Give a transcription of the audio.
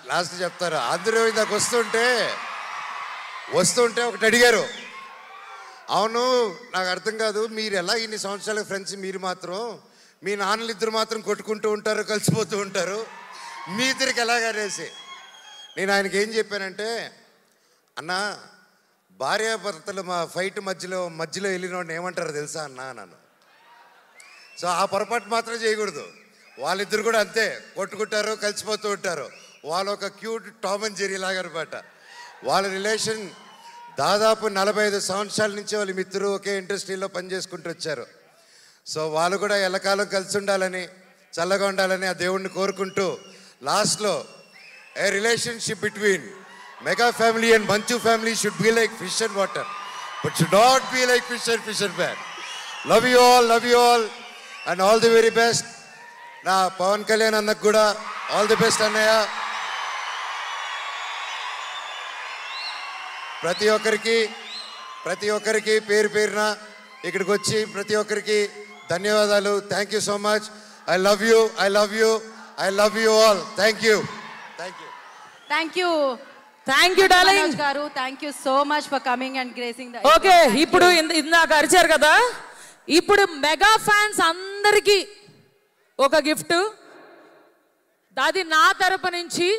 Last చెప్తారు. అందరూ ఇందాక వస్తుంటే ఒకటి అడిగారు. అవును, నాకు అర్థం కాదు, మీరు ఎలా ఇన్ని సంవత్సరాల ఫ్రెండ్స్, మీరు మాత్రం మీ నాన్నలు ఇద్దరు మాత్రం కొట్టుకుంటూ ఉంటారు, కలిసిపోతూ ఉంటారు, మీ ఇద్దరికి ఎలాగనేసి నేను ఆయనకి ఏం చెప్పానంటే, అన్న భార్యాభర్తలు మా ఫైట్ మధ్యలో వెళ్ళినోడిని ఏమంటారో తెలుసా అన్న నన్ను. సో ఆ పొరపాటు మాత్రం చేయకూడదు. వాళ్ళిద్దరు కూడా అంతే, కొట్టుకుంటారు, కలిసిపోతూ ఉంటారు. వాళ్ళు ఒక క్యూట్ టామ్ అండ్ జెర్రీ లాగా అనమాట. వాళ్ళ రిలేషన్ దాదాపు 45 సంవత్సరాల నుంచి వాళ్ళ మిత్రులు ఒకే ఇండస్ట్రీలో పనిచేసుకుంటూ వచ్చారు. సో వాళ్ళు కూడా ఎల్లకాలం కలిసి ఉండాలని, చల్లగా ఉండాలని ఆ దేవుణ్ణి కోరుకుంటూ లాస్ట్లో a relationship between Mega family and Manchu family should be like fish and water, but should not be like fish and man. Love you all and all the very best. నా పవన్ కళ్యాణ్ అన్నకు కూడా ఆల్ ది బెస్ట్ అన్నయ్య. ప్రతి ఒక్కరికి పేరు పేరున ఇక్కడికి వచ్చి ప్రతి ఒక్కరికి ధన్యవాదాలు. Thank you so much. I love you all. Thank you darling గారు. Thank you so much for coming and gracing the. Okay, ఇప్పుడు ఇందాక అరిచారు కదా, ఇప్పుడు మెగా ఫ్యాన్స్ అందరికీ ఒక గిఫ్ట్, అది నా తరపు నుంచి